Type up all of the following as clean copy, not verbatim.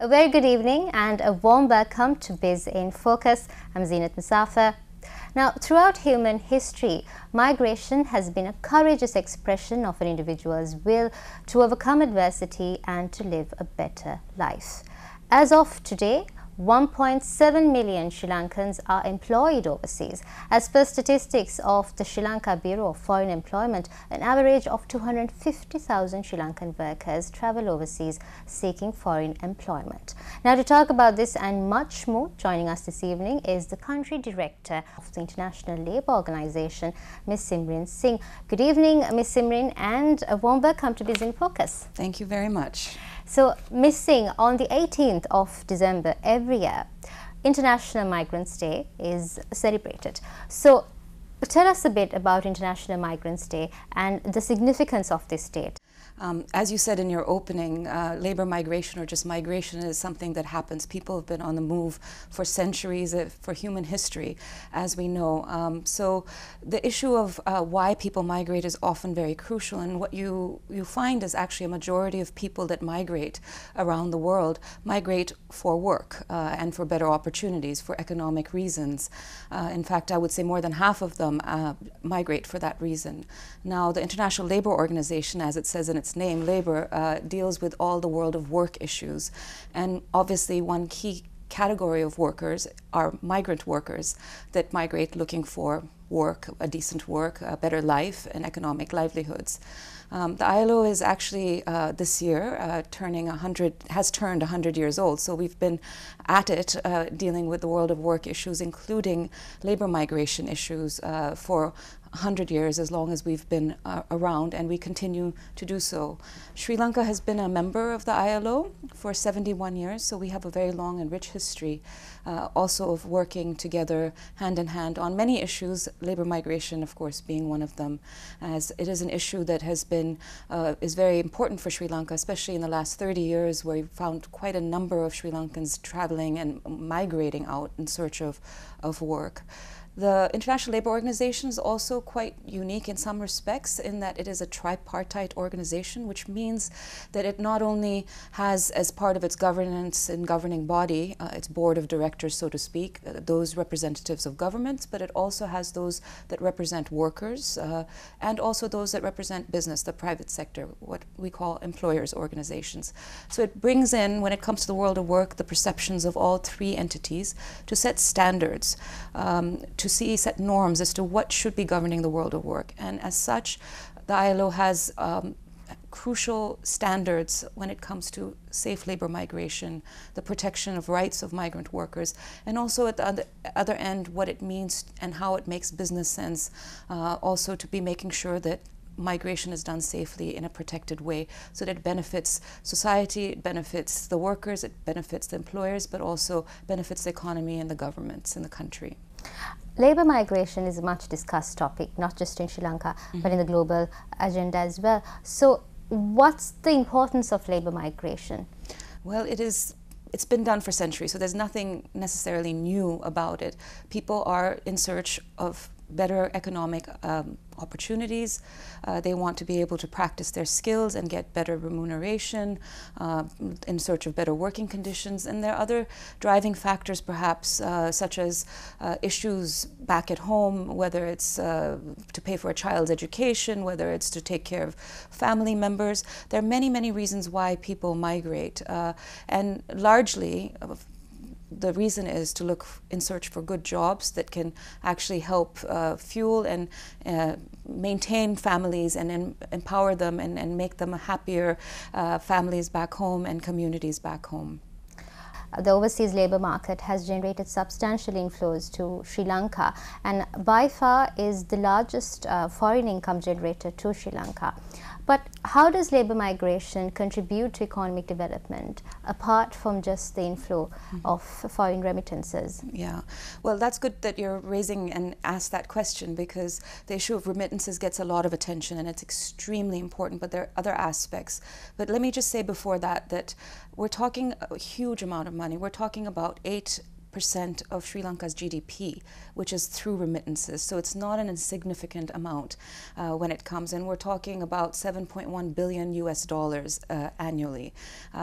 A very good evening and a warm welcome to Biz in Focus. I'm Zinat Musafir. Now, throughout human history, migration has been a courageous expression of an individual's will to overcome adversity and to live a better life. As of today, 1.7 million Sri Lankans are employed overseas. As per statistics of the Sri Lanka Bureau of Foreign Employment, an average of 250,000 Sri Lankan workers travel overseas seeking foreign employment. Now, to talk about this and much more, joining us this evening is the Country Director of the International Labour Organization, Ms. Simran Singh. Good evening, Ms. Simran, and a warm welcome to Biz in Focus. Thank you very much. So, Ms. Singh, on the 18th of December every year, International Migrants Day is celebrated. So, tell us a bit about International Migrants Day and the significance of this date. As you said in your opening, labor migration or just migration is something that happens. People have been on the move for centuries, for human history, as we know. So the issue of why people migrate is often very crucial, and what you find is actually a majority of people that migrate around the world migrate for work and for better opportunities, for economic reasons. In fact, I would say more than half of them migrate for that reason. Now, the International Labour Organization, as it says in its name, labor, deals with all the world of work issues, and obviously one key category of workers are migrant workers that migrate looking for work, a decent work, a better life, and economic livelihoods. The ILO is actually this year has turned 100 years old, so we've been at it dealing with the world of work issues, including labor migration issues, for 100 years, as long as we've been around, and we continue to do so. Sri Lanka has been a member of the ILO for 71 years, so we have a very long and rich history also of working together hand in hand on many issues, labor migration, of course, being one of them, as it is an issue that has been is very important for Sri Lanka, especially in the last 30 years, where we found quite a number of Sri Lankans traveling and migrating out in search of work. The International Labour Organization is also quite unique in some respects in that it is a tripartite organization, which means that it not only has as part of its governance and governing body, its board of directors, so to speak, those representatives of governments, but it also has those that represent workers and also those that represent business, the private sector, what we call employers' organizations. So it brings in, when it comes to the world of work, the perceptions of all three entities to set standards, to set norms as to what should be governing the world of work. And as such, the ILO has crucial standards when it comes to safe labor migration, the protection of rights of migrant workers, and also at the other end, what it means and how it makes business sense, also to be making sure that migration is done safely in a protected way so that it benefits society, it benefits the workers, it benefits the employers, but also benefits the economy and the governments in the country. Labour migration is a much discussed topic, not just in Sri Lanka, but in the global agenda as well. So what's the importance of labour migration? Well, it's been done for centuries, so there's nothing necessarily new about it. People are in search of better economic opportunities. They want to be able to practice their skills and get better remuneration, in search of better working conditions. And there are other driving factors, perhaps, such as issues back at home, whether it's to pay for a child's education, whether it's to take care of family members. There are many, many reasons why people migrate. And largely, the reason is to look in search for good jobs that can actually help fuel and maintain families and empower them and make them happier families back home and communities back home. The overseas labour market has generated substantial inflows to Sri Lanka and by far is the largest foreign income generator to Sri Lanka. But how does labour migration contribute to economic development apart from just the inflow of foreign remittances? Yeah, well, that's good that you're raising and ask that question, because the issue of remittances gets a lot of attention and it's extremely important, but there are other aspects. But let me just say before that we're talking a huge amount of money. We're talking about $8 of Sri Lanka's GDP, which is through remittances. So it's not an insignificant amount when it comes, and we're talking about 7.1 billion US dollars annually.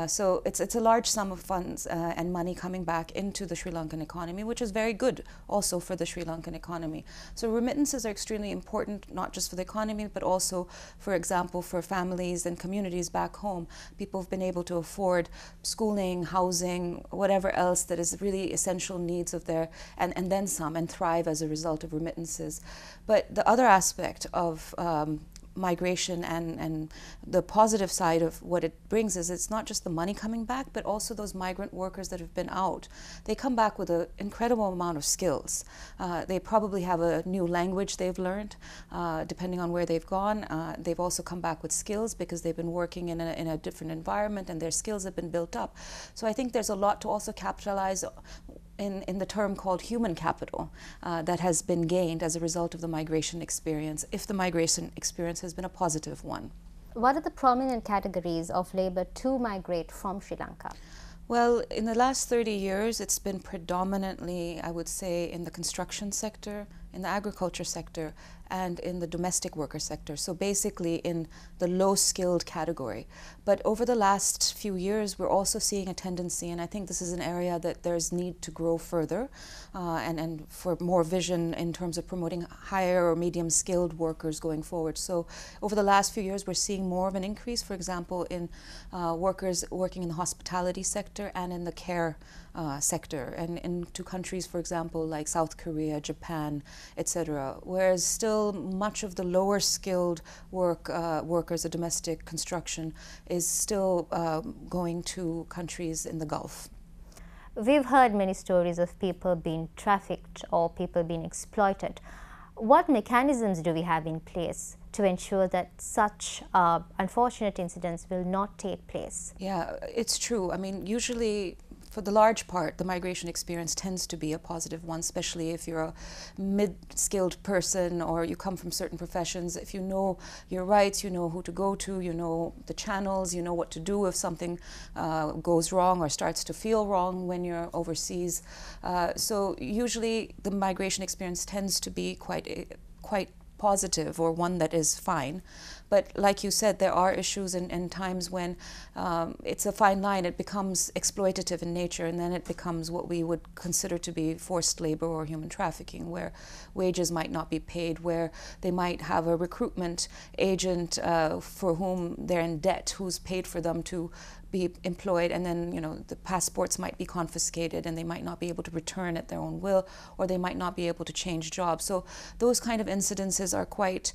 So it's a large sum of funds and money coming back into the Sri Lankan economy, which is very good also for the Sri Lankan economy. So remittances are extremely important, not just for the economy, but also, for example, for families and communities back home. People have been able to afford schooling, housing, whatever else that is really essential needs of their, and then some, and thrive as a result of remittances. But the other aspect of migration and the positive side of what it brings is it's not just the money coming back, but also those migrant workers that have been out. They come back with an incredible amount of skills. They probably have a new language they've learned, depending on where they've gone. They've also come back with skills because they've been working in a different environment and their skills have been built up. So I think there's a lot to also capitalize in the term called human capital that has been gained as a result of the migration experience, if the migration experience has been a positive one. What are the prominent categories of labor to migrate from Sri Lanka? Well, in the last 30 years, it's been predominantly, I would say, in the construction sector, in the agriculture sector, and in the domestic worker sector. So basically in the low-skilled category. But over the last few years, we're also seeing a tendency, and I think this is an area that there's need to grow further, and for more vision in terms of promoting higher or medium-skilled workers going forward. So over the last few years, we're seeing more of an increase, for example, in workers working in the hospitality sector and in the care sector, and into countries, for example, like South Korea, Japan, etc., whereas still much of the lower skilled workers, the domestic construction, is still going to countries in the Gulf. We've heard many stories of people being trafficked or people being exploited. What mechanisms do we have in place to ensure that such unfortunate incidents will not take place? Yeah, it's true. I mean, usually, for the large part, the migration experience tends to be a positive one, especially if you're a mid-skilled person or you come from certain professions. If you know your rights, you know who to go to, you know the channels, you know what to do if something goes wrong or starts to feel wrong when you're overseas. So usually the migration experience tends to be quite positive, or one that is fine. But like you said, there are issues and times when it's a fine line. It becomes exploitative in nature, and then it becomes what we would consider to be forced labor or human trafficking, where wages might not be paid, where they might have a recruitment agent for whom they're in debt, who's paid for them to be employed, and then the passports might be confiscated and they might not be able to return at their own will, or they might not be able to change jobs. So those kind of incidences are quite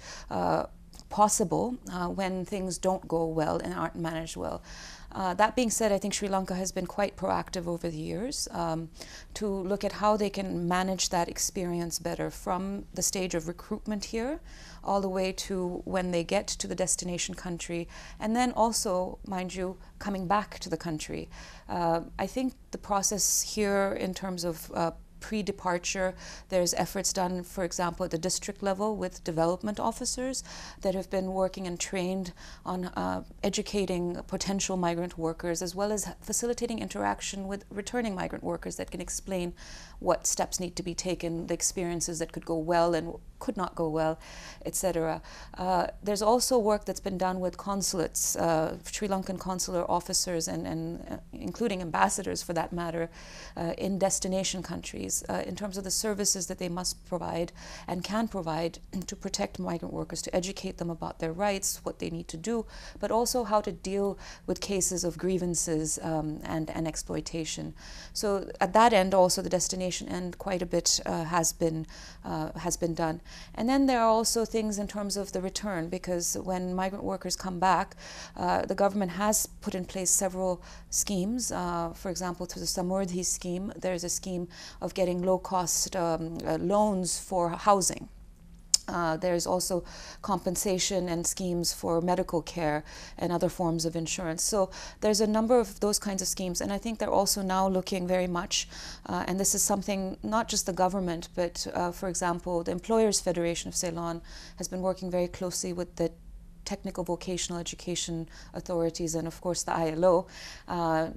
possible when things don't go well and aren't managed well. That being said, I think Sri Lanka has been quite proactive over the years to look at how they can manage that experience better, from the stage of recruitment here all the way to when they get to the destination country, and then also, mind you, coming back to the country. I think the process here in terms of pre-departure, there's efforts done, for example, at the district level with development officers that have been working and trained on educating potential migrant workers, as well as facilitating interaction with returning migrant workers that can explain what steps need to be taken, the experiences that could go well and could not go well, etc. There's also work that's been done with consulates, Sri Lankan consular officers, and including ambassadors for that matter, in destination countries, in terms of the services that they must provide and can provide to protect migrant workers, to educate them about their rights, what they need to do, but also how to deal with cases of grievances and exploitation. So at that end, also the destination end, quite a bit has been done. And then there are also things in terms of the return, because when migrant workers come back, the government has put in place several schemes. For example, through the Samurdhi scheme, there's a scheme of getting low-cost loans for housing. There's also compensation and schemes for medical care and other forms of insurance. So there's a number of those kinds of schemes, and I think they're also now looking very much, and this is something not just the government, but for example, the Employers Federation of Ceylon has been working very closely with the technical vocational education authorities and of course the ILO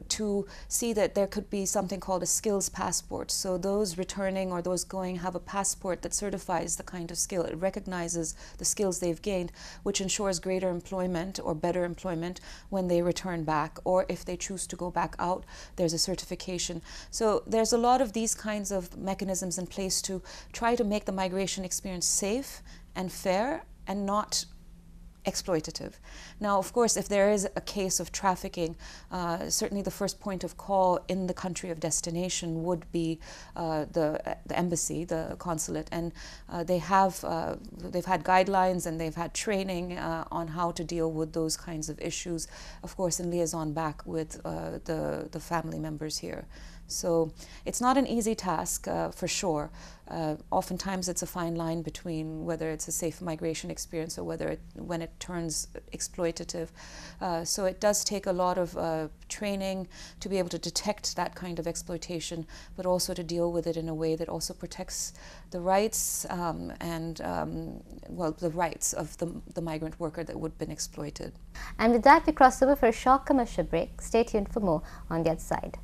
to see that there could be something called a skills passport. So those returning or those going have a passport that certifies the kind of skill. It recognizes the skills they've gained, which ensures greater employment or better employment when they return back, or if they choose to go back out, there's a certification. So there's a lot of these kinds of mechanisms in place to try to make the migration experience safe and fair and not exploitative. Now, of course, if there is a case of trafficking, certainly the first point of call in the country of destination would be the embassy, the consulate, and they've had guidelines and they've had training on how to deal with those kinds of issues, of course, in liaison back with the family members here. So it's not an easy task for sure. Oftentimes it's a fine line between whether it's a safe migration experience or when it turns exploitative. So it does take a lot of training to be able to detect that kind of exploitation, but also to deal with it in a way that also protects the rights the rights of the migrant worker that would have been exploited. And with that, we cross over for a short commercial break. Stay tuned for more on the other side.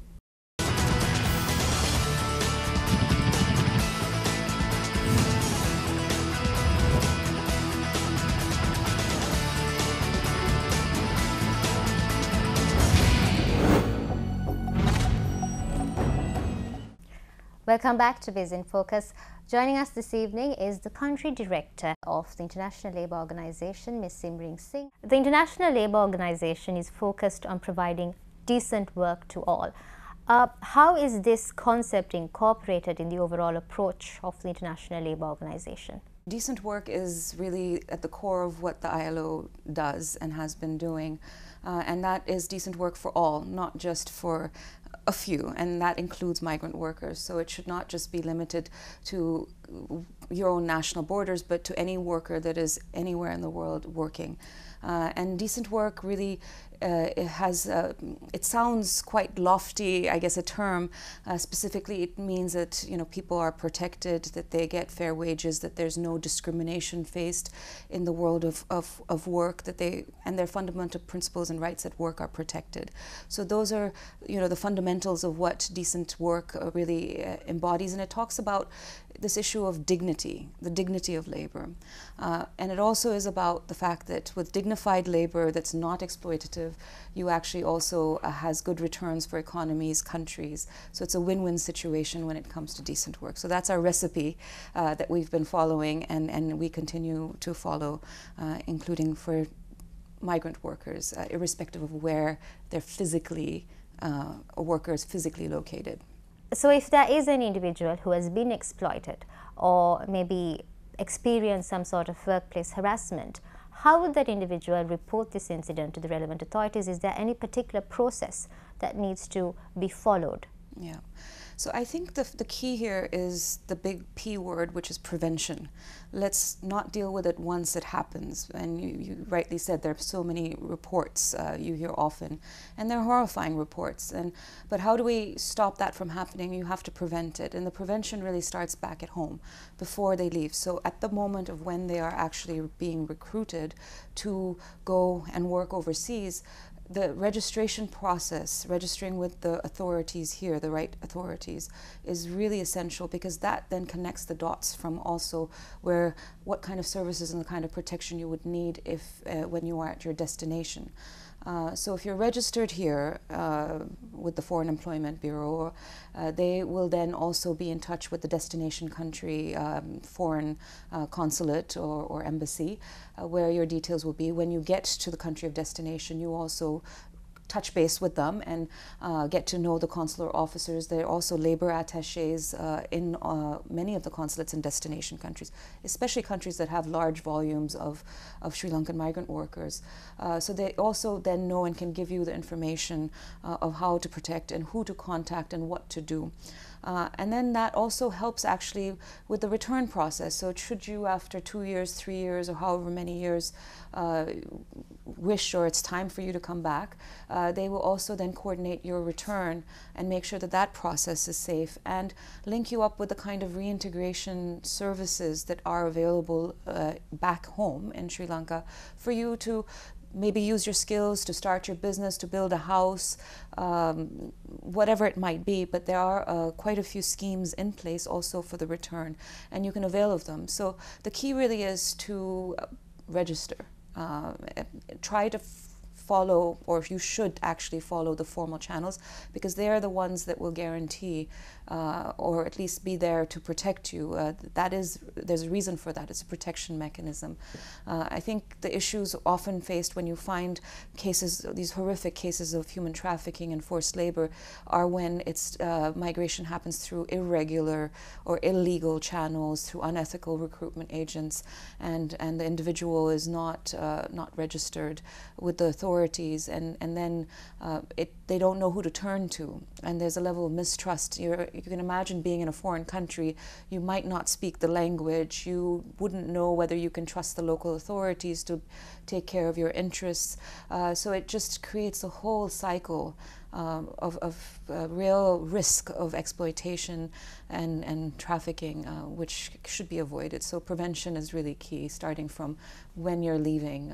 Welcome back to Biz in Focus. Joining us this evening is the Country Director of the International Labour Organization, Ms. Simring Singh. The International Labour Organization is focused on providing decent work to all. How is this concept incorporated in the overall approach of the International Labour Organization? Decent work is really at the core of what the ILO does and has been doing, and that is decent work for all, not just for a few, and that includes migrant workers. So it should not just be limited to your own national borders, but to any worker that is anywhere in the world working. And decent work really it sounds quite lofty, I guess, a term. Specifically, it means that people are protected, that they get fair wages, that there's no discrimination faced in the world of work, that their fundamental principles and rights at work are protected. So those are the fundamentals of what decent work really embodies, and it talks about this issue of dignity, the dignity of labor. And it also is about the fact that with dignified labor that's not exploitative, you actually also has good returns for economies, countries. So it's a win-win situation when it comes to decent work. So that's our recipe that we've been following and we continue to follow, including for migrant workers, irrespective of where they're a worker is physically located. So if there is an individual who has been exploited or maybe experienced some sort of workplace harassment, how would that individual report this incident to the relevant authorities? Is there any particular process that needs to be followed? Yeah. So I think the key here is the big P word, which is prevention. Let's not deal with it once it happens. And you rightly said there are so many reports you hear often, and they're horrifying reports. But how do we stop that from happening? You have to prevent it. And the prevention really starts back at home before they leave. So at the moment of when they are actually being recruited to go and work overseas, the registration process, registering with the authorities here, the right authorities, is really essential, because that then connects the dots from also what kind of services and the kind of protection you would need when you are at your destination. So if you're registered here with the Foreign Employment Bureau, they will then also be in touch with the destination country foreign consulate or embassy, where your details will be. When you get to the country of destination, you also touch base with them and get to know the consular officers. There are also labor attaches in many of the consulates in destination countries, especially countries that have large volumes of Sri Lankan migrant workers. So they also then know and can give you the information of how to protect and who to contact and what to do. And then that also helps actually with the return process. So should you, after 2 years, 3 years, or however many years, wish or it's time for you to come back, they will also then coordinate your return and make sure that that process is safe and link you up with the kind of reintegration services that are available back home in Sri Lanka for you to maybe use your skills to start your business, to build a house, whatever it might be. But there are quite a few schemes in place also for the return, and you can avail of them. So the key really is to register. Try to follow, or you should actually follow, the formal channels, because they are the ones that will guarantee or at least be there to protect you. There's a reason for that. It's a protection mechanism. I think the issues often faced when you find cases, these horrific cases of human trafficking and forced labor, are when it's migration happens through irregular or illegal channels, through unethical recruitment agents, and the individual is not registered with the authorities, and then they don't know who to turn to, and there's a level of mistrust. You can imagine being in a foreign country. You might not speak the language. You wouldn't know whether you can trust the local authorities to take care of your interests. So it just creates a whole cycle of real risk of exploitation and trafficking, which should be avoided. So prevention is really key, starting from when you're leaving.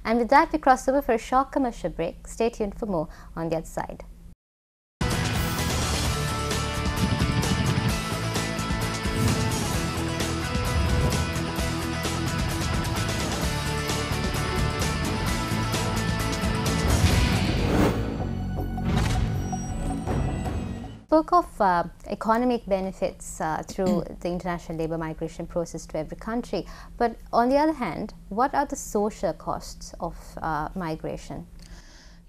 And with that, we cross over for a short commercial break. Stay tuned for more on the other side. Spoke of economic benefits through the international labor migration process to every country, but on the other hand, what are the social costs of migration?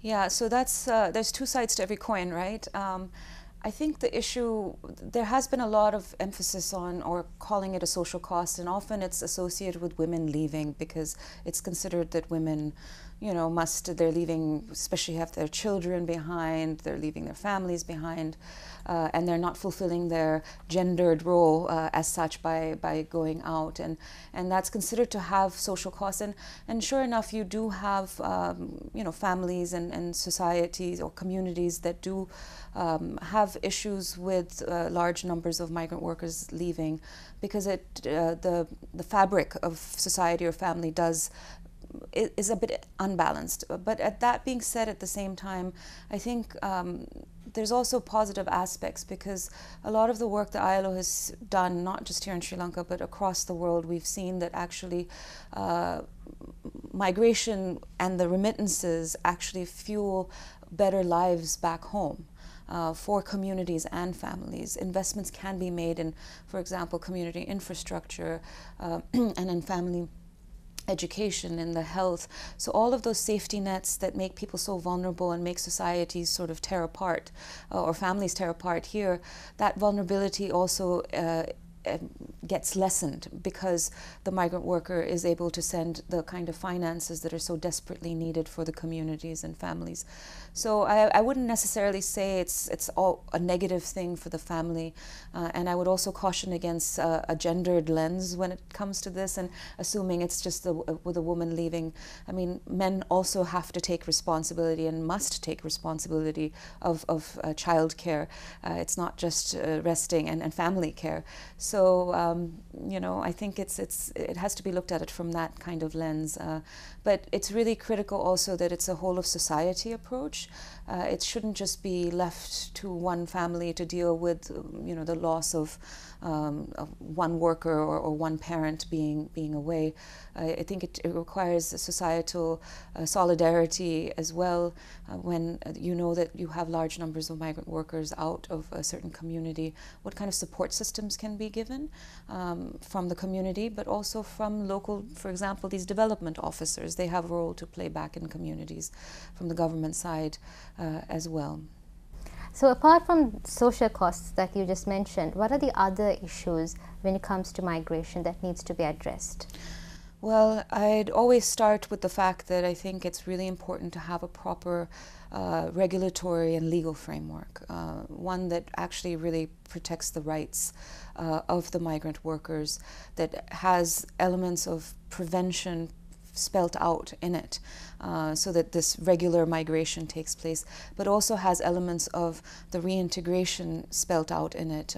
Yeah, so that's there's two sides to every coin, right? I think the issue, there has been a lot of emphasis on, or calling it a social cost, and often it's associated with women leaving, because it's considered that women, they're leaving, especially have their children behind, they're leaving their families behind, and they're not fulfilling their gendered role as such by going out, and that's considered to have social costs. And sure enough, you do have families and societies or communities that do have issues with large numbers of migrant workers leaving, because the fabric of society or family is a bit unbalanced. But at that being said, at the same time, I think there's also positive aspects, because a lot of the work that ILO has done, not just here in Sri Lanka, but across the world, we've seen that actually migration and the remittances actually fuel better lives back home. For communities and families. Investments can be made in, for example, community infrastructure and in family education, in the health. So all of those safety nets that make people so vulnerable and make societies sort of tear apart, or families tear apart here, that vulnerability also gets lessened, because the migrant worker is able to send the kind of finances that are so desperately needed for the communities and families. So I wouldn't necessarily say it's all a negative thing for the family, and I would also caution against a gendered lens when it comes to this, and assuming it's just with a woman leaving. I mean, men also have to take responsibility and must take responsibility of child care. It's not just resting and family care. So I think it has to be looked at it from that kind of lens. But it's really critical also that it's a whole of society approach. It shouldn't just be left to one family to deal with, the loss of one worker or one parent being away. I think it requires societal solidarity as well, when you know that you have large numbers of migrant workers out of a certain community. What kind of support systems can be given from the community, but also from local, for example, these development officers. They have a role to play back in communities from the government side as well. So apart from social costs that you just mentioned, what are the other issues when it comes to migration that needs to be addressed? Well, I'd always start with the fact that I think it's really important to have a proper regulatory and legal framework, one that actually really protects the rights of the migrant workers, that has elements of prevention spelt out in it, so that this regular migration takes place, but also has elements of the reintegration spelt out in it,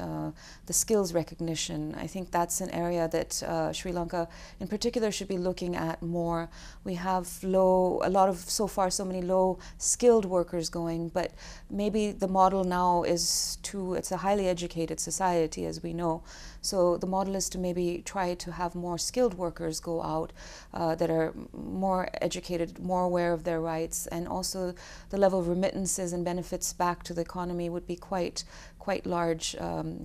the skills recognition. I think that's an area that Sri Lanka in particular should be looking at more. We have so many low skilled workers going, but maybe the model now is it's a highly educated society, as we know. So the model is to maybe try to have more skilled workers go out that are more educated, more aware of their rights, and also the level of remittances and benefits back to the economy would be quite large,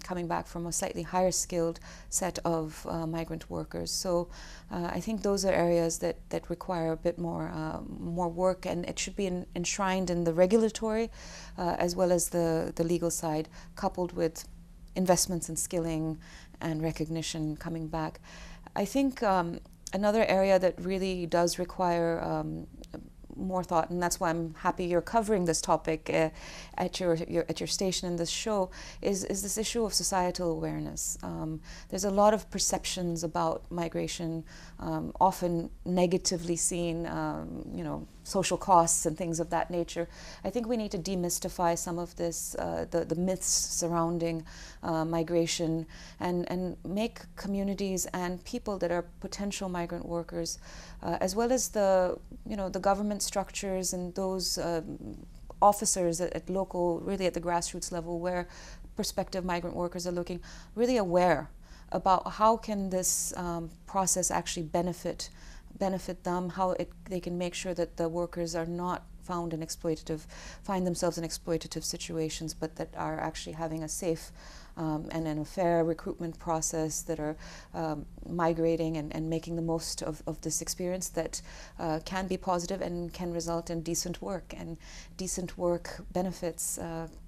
coming back from a slightly higher skilled set of migrant workers. So I think those are areas that require a bit more work, and it should be enshrined in the regulatory as well as the legal side, coupled with investments in skilling and recognition coming back. I think another area that really does require more thought, and that's why I'm happy you're covering this topic at your station in this show, is this issue of societal awareness. There's a lot of perceptions about migration, often negatively seen, social costs and things of that nature. I think we need to demystify some of this, the myths surrounding migration, and make communities and people that are potential migrant workers, as well as the government structures and those officers at local, really at the grassroots level, where prospective migrant workers are looking, really aware about how can this process actually benefit them, how they can make sure that the workers are not find themselves in exploitative situations, but that are actually having a safe and a fair recruitment process, that are migrating and making the most of this experience that can be positive and can result in decent work, and decent work benefits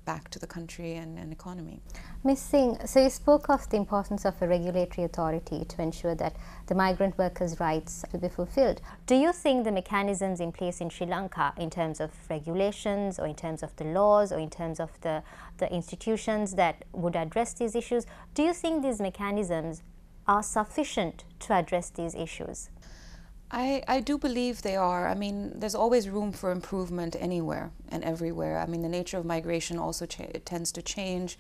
back to the country and economy. Ms. Singh, so you spoke of the importance of a regulatory authority to ensure that the migrant workers' rights will be fulfilled. Do you think the mechanisms in place in Sri Lanka, in terms of regulations, or in terms of the laws, or in terms of the institutions that would address these issues, do you think these mechanisms are sufficient to address these issues? I do believe they are. I mean, there's always room for improvement anywhere and everywhere. I mean, the nature of migration also tends to change.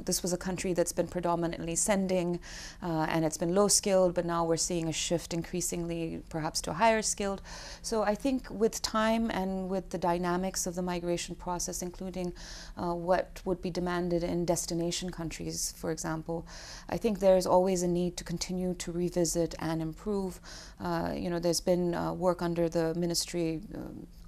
This was a country that's been predominantly sending, and it's been low skilled, but now we're seeing a shift increasingly perhaps to higher skilled. So I think with time and with the dynamics of the migration process, including what would be demanded in destination countries, for example, I think there's always a need to continue to revisit and improve. There's been work under the Ministry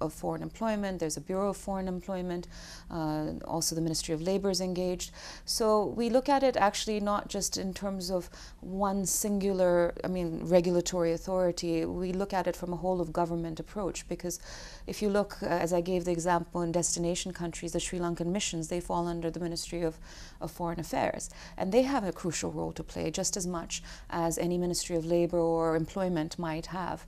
of Foreign Employment. There's a Bureau of Foreign Employment. Also the Ministry of Labor is engaged. So we look at it actually not just in terms of one singular, regulatory authority. We look at it from a whole of government approach, because if you look, as I gave the example, in destination countries, the Sri Lankan missions, they fall under the Ministry of Foreign Affairs, and they have a crucial role to play, just as much as any Ministry of Labor or Employment might have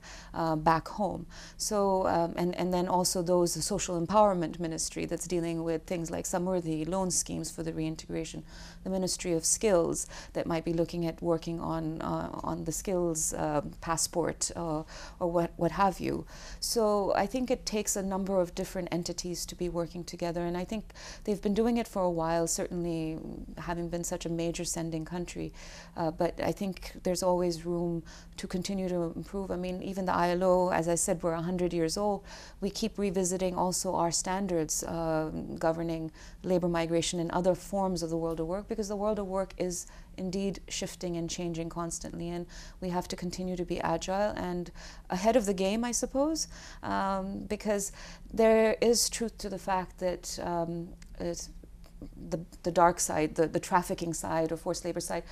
back home. So, and then also the Social Empowerment Ministry that's dealing with things like Samurdhi, loan schemes for the reintegration, the Ministry of Skills that might be looking at working on the skills passport or what have you. So I think it takes a number of different entities to be working together, and I think they've been doing it for a while, certainly having been such a major sending country, but I think there's always room to continue to improve. I mean, even the ILO, as I said, we're 100 years old. We keep revisiting also our standards governing labor migration and other forms of the world of work, because the world of work is indeed shifting and changing constantly, and we have to continue to be agile and ahead of the game, I suppose, because there is truth to the fact that the dark side, the trafficking side or forced labor side,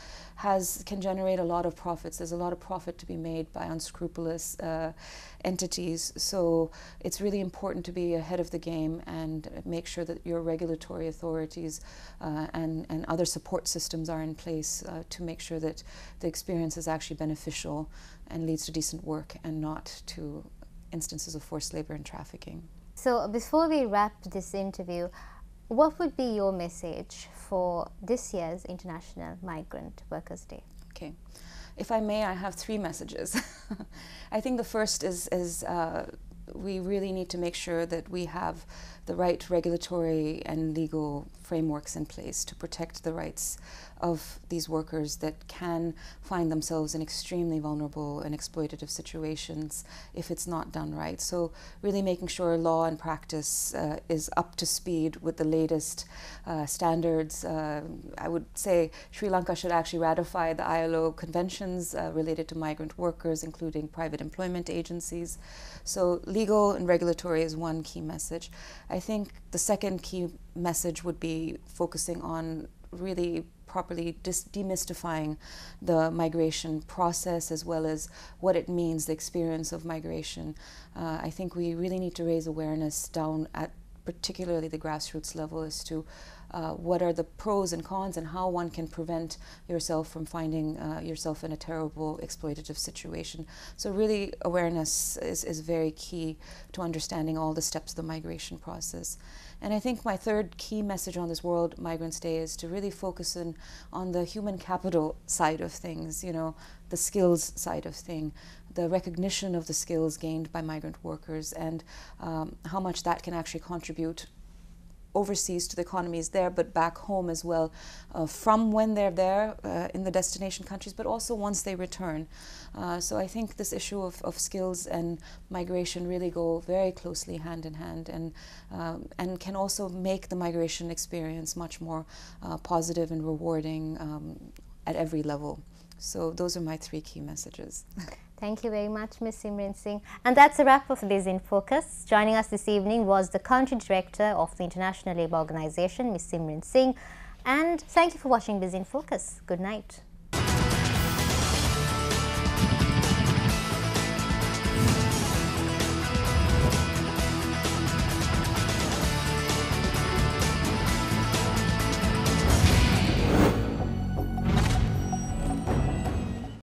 can generate a lot of profits. There's a lot of profit to be made by unscrupulous entities. So it's really important to be ahead of the game and make sure that your regulatory authorities and other support systems are in place to make sure that the experience is actually beneficial and leads to decent work and not to instances of forced labor and trafficking. So before we wrap this interview, what would be your message for this year's International Migrant Workers' Day? Okay. If I may, I have 3 messages. I think the first is we really need to make sure that we have the right regulatory and legal frameworks in place to protect the rights of these workers that can find themselves in extremely vulnerable and exploitative situations if it's not done right. So really making sure law and practice is up to speed with the latest standards. I would say Sri Lanka should actually ratify the ILO conventions related to migrant workers, including private employment agencies. So legal and regulatory is one key message. I think the second key message would be focusing on really properly demystifying the migration process as well as what it means, the experience of migration. I think we really need to raise awareness down at particularly the grassroots level as to what are the pros and cons and how one can prevent yourself from finding yourself in a terrible exploitative situation. So really awareness is very key to understanding all the steps of the migration process. And I think my third key message on this World Migrants' Day is to really focus on the human capital side of things, you know, the skills side of things, the recognition of the skills gained by migrant workers and how much that can actually contribute overseas to the economies there, but back home as well, from when they're there in the destination countries, but also once they return. So I think this issue of skills and migration really go very closely hand in hand and can also make the migration experience much more positive and rewarding at every level. So those are my 3 key messages. Thank you very much, Ms. Simran Singh. And that's a wrap of Biz in Focus. Joining us this evening was the Country Director of the International Labour Organization, Ms. Simran Singh. And thank you for watching Biz in Focus. Good night.